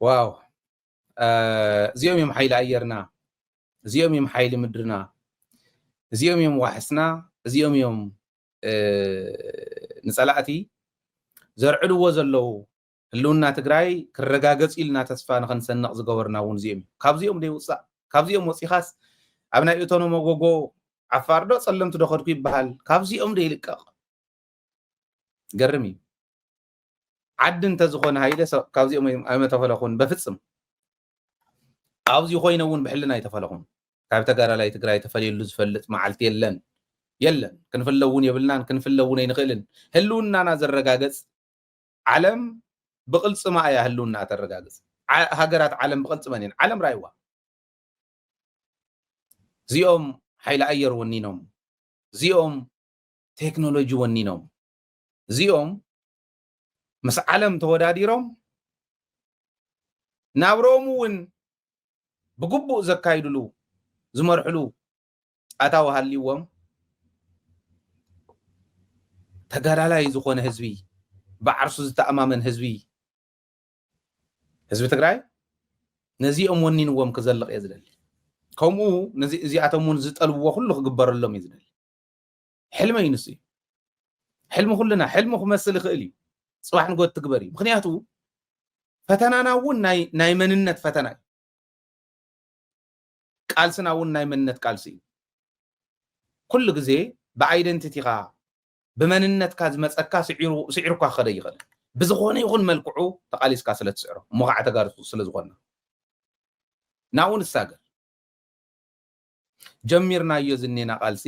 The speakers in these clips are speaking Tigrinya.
واو እዚኦም እዮም ሓይሊ ኣየርና እዚኦም እዮም ሓይሊ ምድርና እዚኦም እዮም ዋሕስና እዚኦም እዮም ንጸላእቲ ዘርዕልዎ ዘለው ህልውና ትግራይ ክረጋገጽ ኢልና ተስፋ ንኽንሰንቕ ዝገበርና እውን እዚኦም ካብዚኦም ደይውፃእ ካብዚኦም ወፂኻስ ኣብ ናይ እቶኖ መጎጎ ዓፋር ዶ ጸለምቲ ዶ ኸድኩ ይበሃል ካብዚኦም ደይልቀቕ ገርም እዩ ዓዲ እንተዝኾነ ሃይለ ካብዚኦም ኣይመተፈለኹን በፍጽም ኣብዚ ኮይነ እውን ብሕልና ኣይተፈለኹን ካብ ተጋዳላይ ትግራይ ተፈልየሉ ዝፈልጥ መዓልቲ የለን ክንፍለውን የብልናን ክንፍለውን ኣይንኽእልን ህልውናና ዘረጋገጽ ዓለም ብቕልጽማ እያ ህልውና ተረጋገጽ ሃገራት ዓለም ብቕልጽመን እየን ዓለም ራይዋ እዚኦም ሓይሊ ኣየር ወኒኖም እዚኦም ቴክኖሎጂ ወኒኖም እዚኦም ምስ ዓለም ተወዳዲሮም ናብሮም እውን ብግቡእ ዘካይድሉ ዝመርሕሉ ኣታዊ ሃልይዎም ተጋዳላይ ዝኾነ ህዝቢ ብዓርሱ ዝተኣማመን ህዝቢ ትግራይ ነዚኦም ወኒንዎም ክዘልቕ እየ ዝደሊ ከምኡ እዚኣቶም እውን ዝጠልብዎ ኩሉ ክግበረሎም እዩ ዝደሊ ሕልመ እዩ ንሱ እዩ ሕልሚ ኩልና ሕልሚ ክመስል ይኽእል እዩ ጽባሕ ንጎት ትግበር እዩ ምክንያቱ ፈተናና እውን ናይ መንነት ፈተና እዩ ቃልስና እውን ናይ መንነት ቃልሲ እዩ ኩሉ ግዜ ብኣይደንቲቲኻ ብመንነትካ ዝመፀካ ስዒሩካ ክኸደ ይኽእል ብዝኾነ ይኹን መልክዑ ተቃሊስካ ስለ ትስዕሮ እሞ ከዓ ተጋርፁ ስለ ዝኾነ ናብኡ ንሳገር ጀሚርናዮ ዝኔና ቃልሲ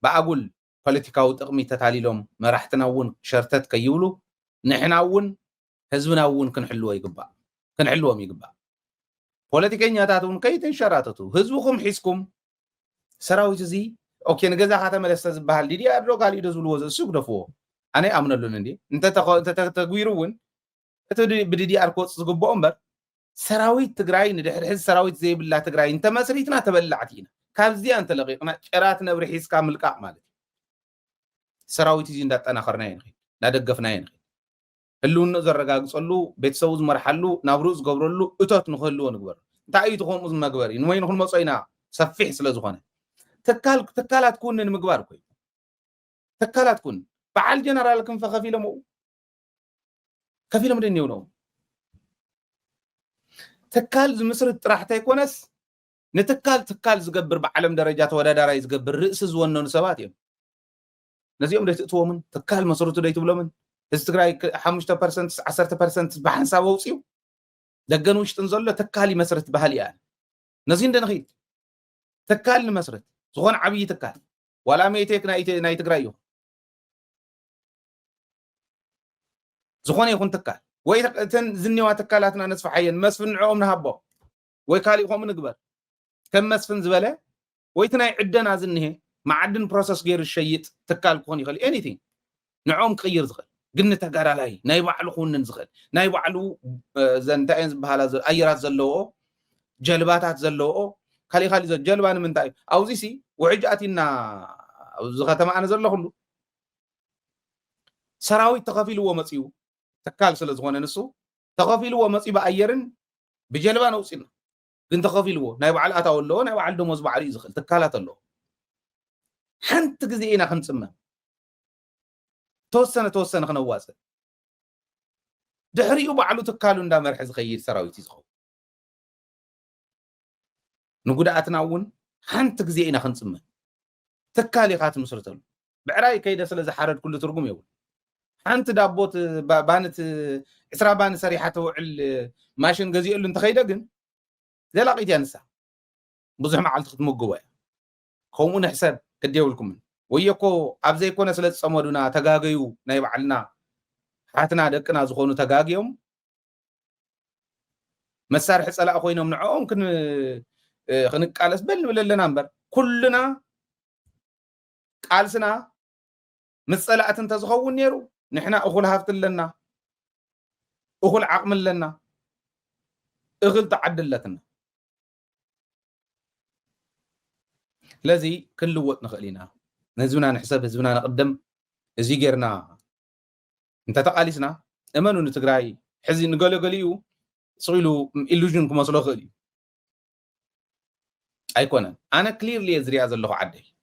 ብኣጉል ፖለቲካዊ ጥቕሚ ተታሊሎም መራሕትና እውን ሸርተት ከይብሉ ንሕና እውን ህዝብና እውን ክንሕልዎም ይግባእ ፖለቲከኛታት እውን ከይተንሸራተቱ ህዝብኩም ሒዝኩም ሰራዊት እዚ ኦኬ ንገዛኻ ተመለስተ ዝበሃል ዲዲኣር ዶ ካሊእ ዶ ዝብልዎ እሱ ግደፍዎ ኣነ ኣምነሉን እንዴ እንተተግቢሩ እውን እቲ ብዲዲኣር ክወፅእ ዝግብኦ እምበር ሰራዊት ትግራይ ንድሕሪ ሕዚ ሰራዊት ዘይብላ ትግራይ እንተመስሪትና ተበላዕቲ ኢና ካብዚኣ እንተለቂቕና ጨራት ነብሪ ሒዝካ ምልቃቕ ማለት እዩ ሰራዊት እዚ እንዳጠናኸርና ንኽእል እንዳደገፍና ንኽእል ህልውንኡ ዘረጋግፀሉ ቤተሰቡ ዝመርሓሉ ናብርኡ ዝገብረሉ እቶት ንክህልዎ ንግበር እንታይ እዩ ትኾምኡ መግበሪ ንወይኑ ክንመፆ ኢና ሰፊሕ ስለ ዝኾነ ትካላት ኩን ንምግባር ኮይኑ ትካላት ኩን በዓል ጀነራል ክንፈ ከፊሎም ደንየው ነው ትካል ዝምስርት ጥራሕታ ይኮነስ ንትካል ዝገብር ብዓለም ደረጃ ተወዳዳራይ ዝገብር ርእሲ ዝወነኑ ሰባት እዮም ነዚኦም ደይትእትዎምን ትካል መስርቱ ደይትብሎምን እዚ ትግራይ 5% 10% ብሓንሳብ ወፅዩ ደገን ውሽጥን ዘሎ ትካል ይመስርት ባህል እያ ነዚ እንደንኺድ ትካል ንመስርት ዝኾነ ዓብይ ትካል ዋላ ሜቴክ ናይ ትግራይ እዩ ዝኾነ ይኹን ትካል ወይ እተን ዝኔዋ ትካላትና ነስፋሓየን መስፍን ንዕኦም ንሃቦ ወይ ካሊእኹም ንግበር ከም መስፍን ዝበለ ወይ እቲ ናይ ዕደና ዝንሄ ማዕድን ፕሮሰስ ገይሩ ዝሸይጥ ትካል ክኾን ይኽእል ኤኒቲንግ ንዕኦም ክቅይር ዝኽእል ግን ተጋዳላይ ናይ ባዕሉ ክውንን ዝኽእል ናይ ባዕሉ ዘንታይን ዝበሃላ ኣየራት ዘለዎ ጀልባታት ዘለዎ ካሊእ ጀልባ ንምንታይ ኣብዚ ሲ ውሕጅ ኣቲና ኣብዚ ከተማ ኣነ ዘሎ ኩሉ ሰራዊት ተኸፊልዎ መፅዩ ትካል ስለ ዝኾነ ንሱ ተኸፊልዎ መፅዩ ብኣየርን ብጀልባ ነውፅና ግን ተኸፊልዎ ናይ ባዕሉ ኣታው ኣለዎ ናይ ባዕሉ ደሞዝ ባዕሉ እዩ ዝኽእል ትካላት ኣለዎ ሓንቲ ግዜ ኢና ክንፅመ ተወሰነ ክነዋፅእ ድሕሪኡ ባዕሉ ትካሉ እንዳመርሐ ዝኸይድ ሰራዊት እዩ ዝኸውን ንጉድኣትና እውን ሓንቲ ግዜ ኢና ክንፅመ ትካል ኢኻ ትምስርተሉ ብዕራይ ከይደ ስለ ዝሓረድ ኩሉ ትርጉም የብሉ ሓንቲ ዳቦት ባነት 20 ባን ሰሪሓ ተውዕል ማሽን ገዚእሉ እንተኸይደ ግን ዘላቂት እያ ንሳ ብዙሕ መዓልቲ ክትምግቦ እያ ከምኡ ንሕሰብ ክደየብልኩምን ወየኮ ኣብ ዘይኮነ ስለ ዝፀመዱና ተጋገዩ ናይ ባዕልና ሓትና ደቅና ዝኾኑ ተጋግዮም መሳርሒ ፀላእ ኮይኖም ንዕኦም ክንቃለስ በል ንብል ኣለና እምበር ኩልና ቃልስና ምስ ፀላእቲ እንተዝኸውን ነይሩ ንሕና እኹል ሃፍቲ ኣለና እኹል ዓቕሚ ኣለና እኽል ተዓዲ ኣለትና ስለዚ ክንልወጥ ንኽእል ኢና ንህዝብና ንሕሰብ ህዝብና ንቕድም እዚ ጌርና እንተተቃሊስና እመኑ ንትግራይ ሕዚ ንገለገሊኡ صويلو illusion كمسلو خلي أيكونا أنا clearly أزري أزلله عدي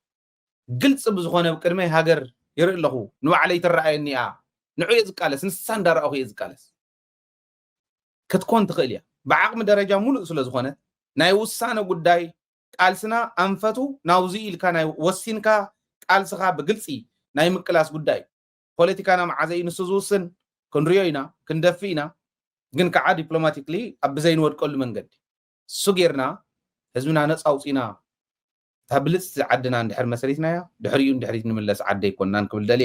قلت بزخونة بكرمي هاجر يرى له نوع علي ترى إني نوع يزكالس نسان دار أخي يزكالس كتكون تخيليا بعقم درجة مول أصل زخونة ناي وسانة قداي قالسنا أنفتو ناوزي الكا ناي وسينكا قالسخا بقلسي ناي مكلاس قداي بوليتيكانا مع زي نسوزوسن كنريوينا كندفينا جن كعاد دبلوماتيكلي أبزين ورد كل من قد سجيرنا هزمنا ناس أوصينا تبلس عدنا عند حر مسألتنا يا دحريون دحريت نملس عدي كنا نقول دليل